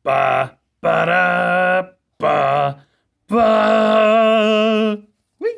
Ba ba da ba ba. Whee!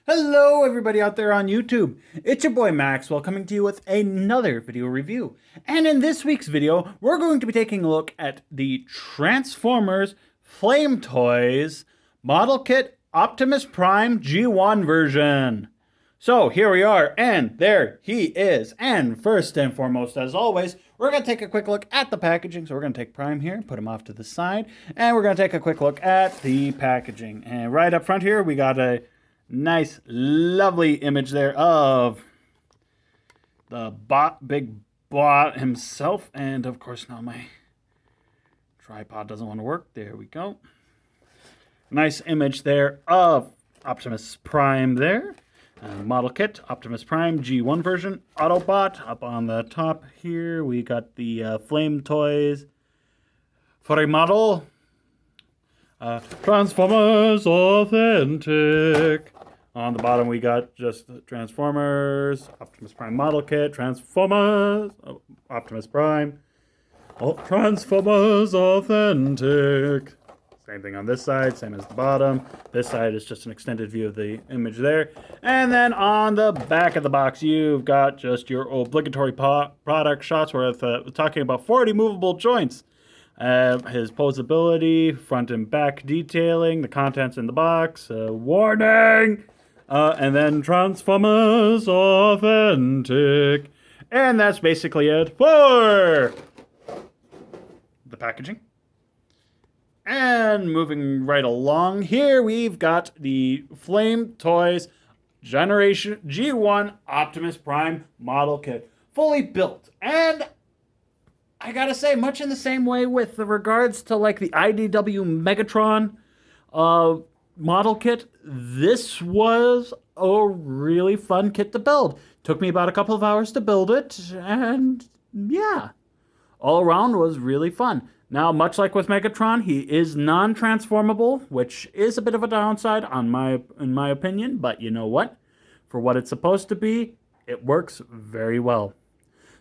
Hello, everybody out there on YouTube. It's your boy Maxwell coming to you with another video review. And in this week's video, we're going to be taking a look at the Transformers FlameToys Model Kit Optimus Prime G1 version. So here we are, and there he is. And first and foremost, as always, we're going to take a quick look at the packaging. So we're going to take Prime here, put him off to the side, and we're going to take a quick look at the packaging. And right up front here, we got a nice, lovely image there of the big bot himself. And of course, now my tripod doesn't want to work. There we go. Nice image there of Optimus Prime there. Model kit, Optimus Prime G1 version, Autobot. Up on the top here, we got the FlameToys for a model. Transformers Authentic. On the bottom, we got just Transformers, Optimus Prime model kit, Transformers, Optimus Prime, Transformers Authentic. Same thing on this side, same as the bottom. This side is just an extended view of the image there. And then on the back of the box, you've got just your obligatory product shots worth talking about 40 movable joints. His posability, front and back detailing, the contents in the box, warning, and then Transformers Authentic. And that's basically it for the packaging. And moving right along here, we've got the FlameToys Generation G1 Optimus Prime model kit, fully built. And I gotta say, much in the same way with regards to like the IDW Megatron model kit, this was a really fun kit to build. Took me about a couple of hours to build it, and yeah, all around was really fun. Now, much like with Megatron, he is non-transformable, which is a bit of a downside in my opinion, but you know what? For what it's supposed to be, it works very well.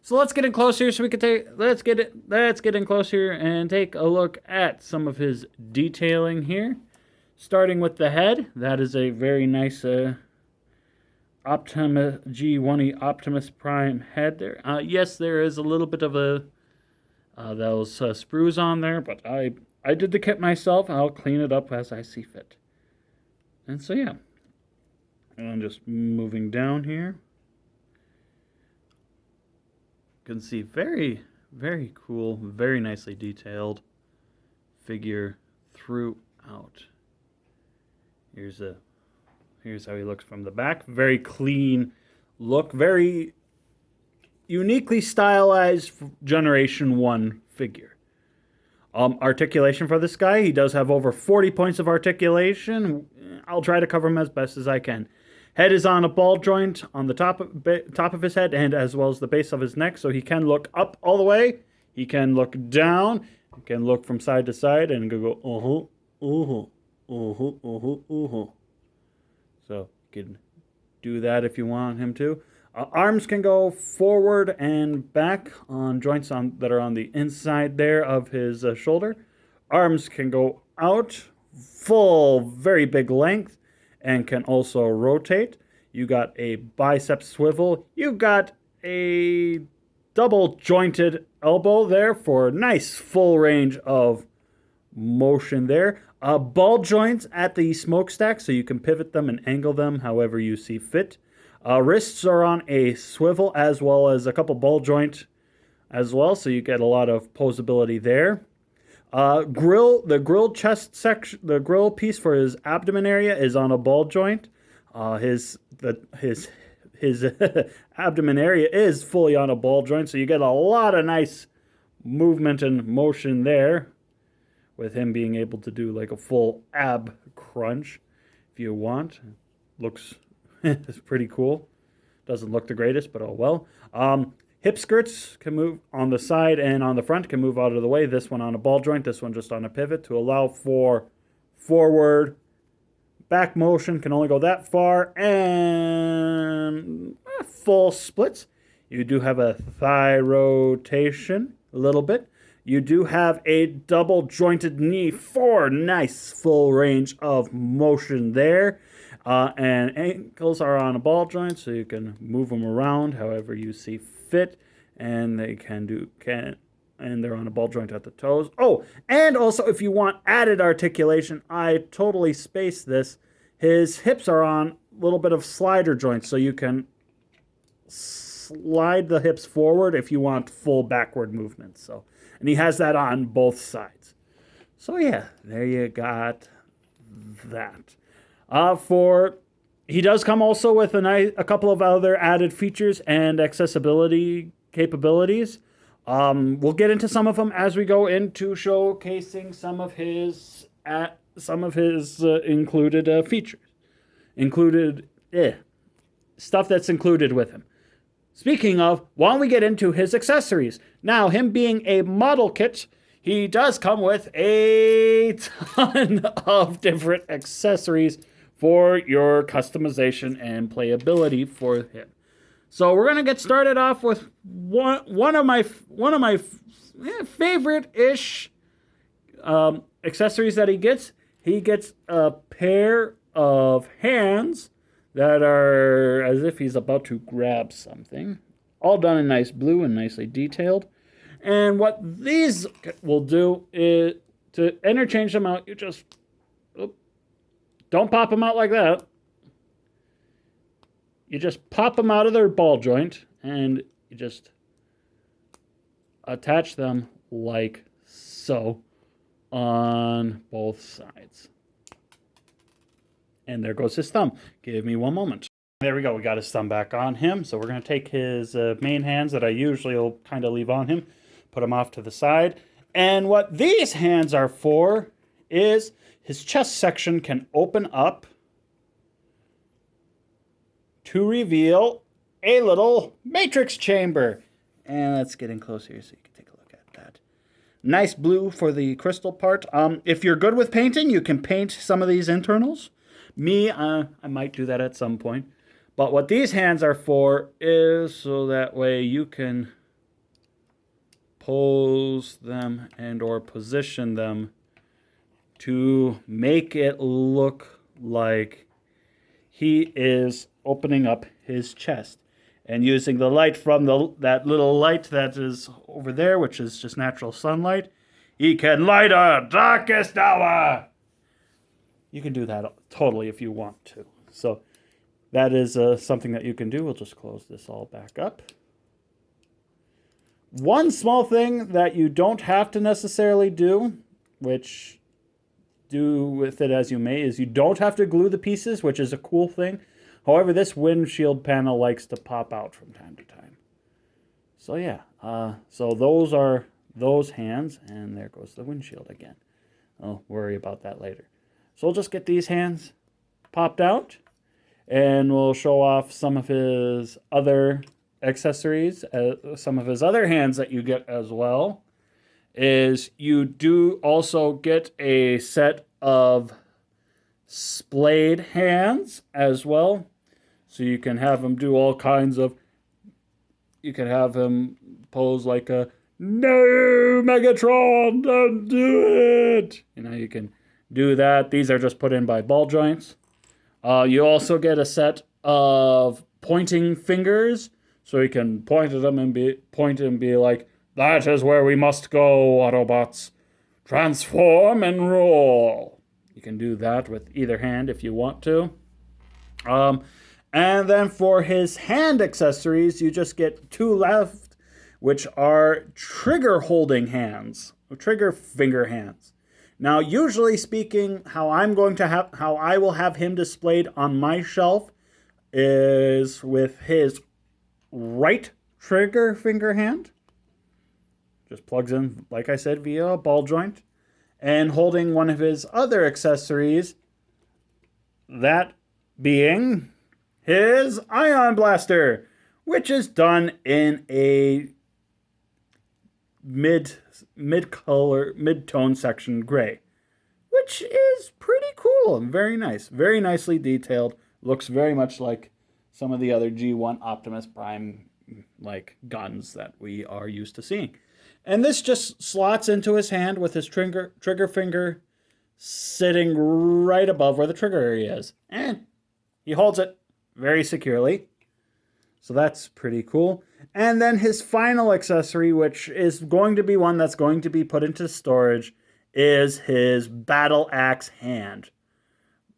So let's get in closer so we can let's get in closer and take a look at some of his detailing here. Starting with the head, that is a very nice Optimus G1 Optimus Prime head there. Yes, there is a little bit of those sprues on there, but I did the kit myself. I'll clean it up as I see fit. And so yeah, and just moving down here, you can see very, very cool, very nicely detailed figure throughout. Here's how he looks from the back. Very clean look, very uniquely stylized Generation 1 figure. Articulation for this guy, he does have over 40 points of articulation. I'll try to cover him as best as I can. Head is on a ball joint on the top of his head and as well as the base of his neck, so he can look up all the way. He can look down. He can look from side to side and go So you can do that if you want him to. Arms can go forward and back on joints that are on the inside there of his shoulder. Arms can go out full, very big length, and can also rotate. You got a bicep swivel. You got a double jointed elbow there for nice full range of motion there. Ball joints at the smokestack, so you can pivot them and angle them however you see fit. Wrists are on a swivel as well as a couple ball joint as well, so you get a lot of posability there. The grill chest section, the grill piece for his abdomen area is on a ball joint. His abdomen area is fully on a ball joint, so you get a lot of nice movement and motion there, with him being able to do like a full ab crunch if you want. Looks it's pretty cool. Doesn't look the greatest, but oh well. Hip skirts can move on the side and on the front, can move out of the way. This one on a ball joint, this one just on a pivot to allow for forward. Back motion can only go that far, and full splits. You do have a thigh rotation a little bit. You do have a double jointed knee for nice full range of motion there. And ankles are on a ball joint, so you can move them around however you see fit. And they and they're on a ball joint at the toes. Oh, and also if you want added articulation, I totally spaced this. His hips are on a little bit of slider joints, so you can slide the hips forward if you want full backward movement. So, and he has that on both sides. So yeah, there you got that. He does come also with a couple of other added features and accessibility capabilities. We'll get into some of them as we go into showcasing some of his included features, stuff that's included with him. Speaking of, why don't we get into his accessories? Now, him being a model kit, he does come with a ton of different accessories for your customization and playability for him. So we're gonna get started off with one of my favorite-ish accessories that he gets. He gets a pair of hands that are as if he's about to grab something. All done in nice blue and nicely detailed. And what these will do is to interchange them out, you just don't pop them out like that. You just pop them out of their ball joint and you just attach them like so on both sides. And there goes his thumb. Give me one moment. There we go. We got his thumb back on him. So we're going to take his main hands that I usually will kind of leave on him, put them off to the side. And what these hands are for is his chest section can open up to reveal a little matrix chamber. And let's get in close here so you can take a look at that. Nice blue for the crystal part. If you're good with painting, you can paint some of these internals. Me, I might do that at some point. But what these hands are for is so that way you can pose them and or position them to make it look like he is opening up his chest. And using the light from that little light that is over there, which is just natural sunlight, he can light our darkest hour. You can do that totally if you want to. So that is something that you can do. We'll just close this all back up. One small thing that you don't have to necessarily do, which do with it as you may, is you don't have to glue the pieces, which is a cool thing. However, this windshield panel likes to pop out from time to time. So yeah, so those are those hands, and there goes the windshield again. I'll worry about that later. So we'll just get these hands popped out, and we'll show off some of his other accessories, some of his other hands that you get as well. Is you do also get a set of splayed hands as well. So you can have him do all kinds of, you can have him pose like a, no, Megatron, don't do it. You know, you can do that. These are just put in by ball joints. You also get a set of pointing fingers. So you can point at them and be like, that is where we must go, Autobots. Transform and roll. You can do that with either hand if you want to. And then for his hand accessories, you just get two left, which are trigger holding hands, trigger finger hands. Now, usually speaking, how I will have him displayed on my shelf is with his right trigger finger hand. Just plugs in, like I said, via a ball joint. And holding one of his other accessories, that being his ion blaster, which is done in a mid-tone section gray, which is pretty cool and very nice. Very nicely detailed. Looks very much like some of the other G1 Optimus Prime like guns that we are used to seeing. And this just slots into his hand with his trigger finger sitting right above where the trigger area is. And he holds it very securely. So that's pretty cool. And then his final accessory, which is going to be one that's going to be put into storage, is his battle axe hand.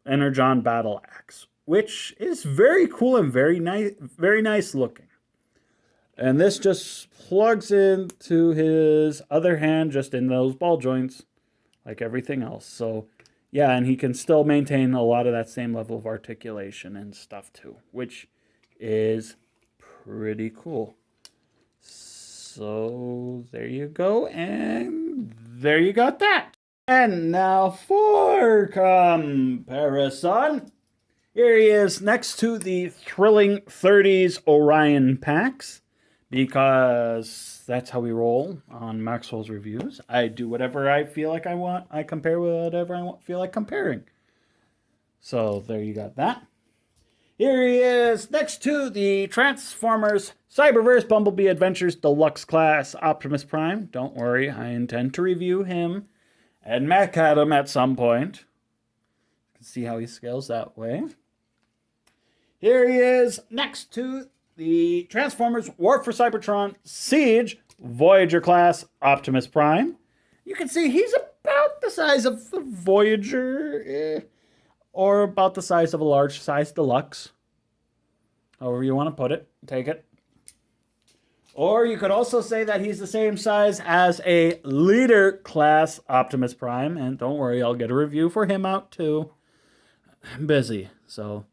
Energon battle axe, which is very cool and very nice looking. And this just plugs into his other hand, just in those ball joints, like everything else. So yeah, and he can still maintain a lot of that same level of articulation and stuff too, which is pretty cool. So there you go, and there you got that. And now for comparison, here he is next to the Thrilling 30s Orion packs, because that's how we roll on Maxwell's reviews. I do whatever I feel like I want. I compare whatever I feel like comparing. So there you got that. Here he is next to the Transformers Cyberverse Bumblebee Adventures Deluxe Class Optimus Prime. Don't worry, I intend to review him and mech at him at some point. You can see how he scales that way. Here he is next to the Transformers War for Cybertron Siege Voyager Class Optimus Prime. You can see he's about the size of a Voyager, or about the size of a large size deluxe. However you want to put it, take it. Or you could also say that he's the same size as a Leader Class Optimus Prime. And don't worry, I'll get a review for him out too. I'm busy, so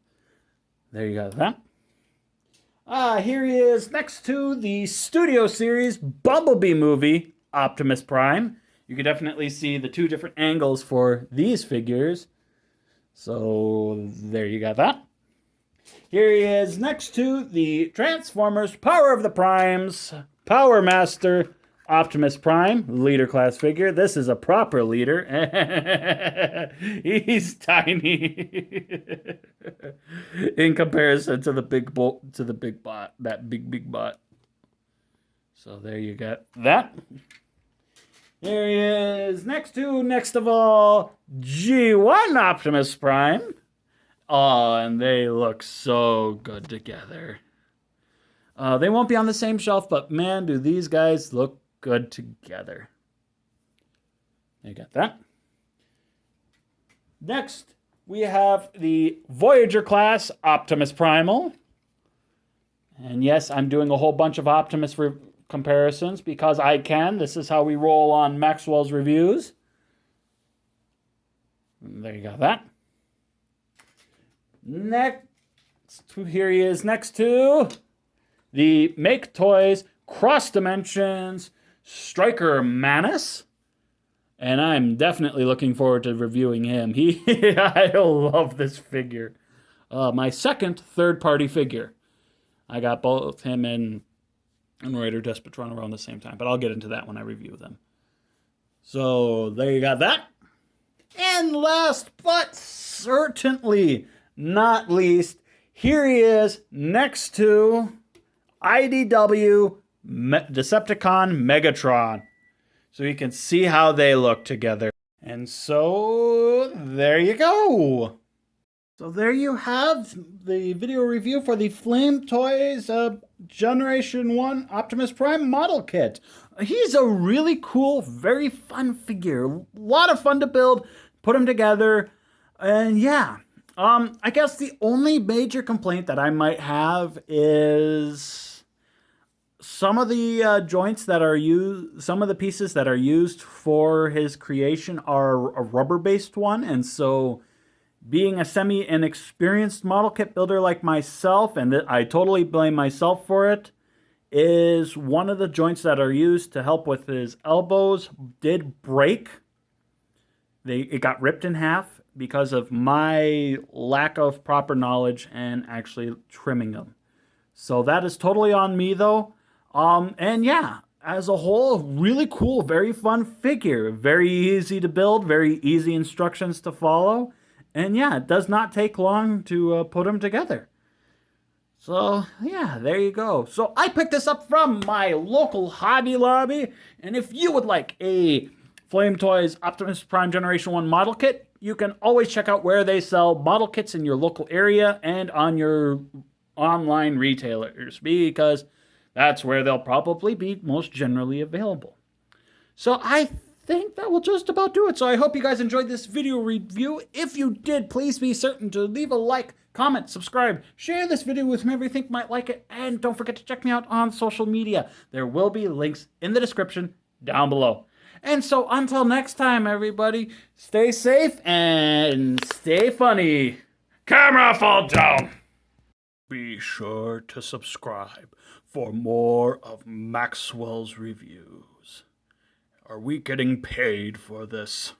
there you go. That. Here he is next to the Studio Series Bumblebee movie Optimus Prime. You can definitely see the two different angles for these figures. So there you got that. Here he is next to the Transformers Power of the Primes Power Master Optimus Prime Leader Class figure. This is a proper leader. He's tiny in comparison to the big bot, that big bot. So there you got that. Here he is next of all, G1 Optimus Prime. Oh, and they look so good together. They won't be on the same shelf, but man, do these guys look good together. You got that. Next, we have the Voyager class Optimus Primal. And yes, I'm doing a whole bunch of Optimus comparisons because I can. This is how we roll on Maxwell's reviews. There you got that. Next, here he is next to the Make Toys Cross Dimensions Striker Manus. And I'm definitely looking forward to reviewing him. I love this figure. My second third-party figure. I got both him and Raider Despotron around the same time, but I'll get into that when I review them. So there you got that. And last but certainly not least, here he is next to IDW Decepticon Megatron. So you can see how they look together. And so there you go. So there you have the video review for the FlameToys Generation 1 Optimus Prime model kit. He's a really cool, very fun figure. A lot of fun to build, put him together, and yeah. I guess the only major complaint that I might have is some of the joints that are used, some of the pieces that are used for his creation are a rubber-based one, and so being a semi-inexperienced model kit builder like myself, and I totally blame myself for it, is one of the joints that are used to help with his elbows did break. It got ripped in half because of my lack of proper knowledge and actually trimming them. So that is totally on me though. And yeah, as a whole, really cool, very fun figure. Very easy to build, very easy instructions to follow. And yeah, it does not take long to put them together. So, yeah, there you go. So, I picked this up from my local Hobby Lobby, and if you would like a FlameToys Optimus Prime Generation 1 model kit, you can always check out where they sell model kits in your local area and on your online retailers, because that's where they'll probably be most generally available. So I think that will just about do it. So I hope you guys enjoyed this video review. If you did, please be certain to leave a like, comment, subscribe, share this video with whomever you think might like it, and don't forget to check me out on social media. There will be links in the description down below. And so until next time, everybody, stay safe and stay funny. Camera fall down. Be sure to subscribe for more of Maxwell's reviews. Are we getting paid for this?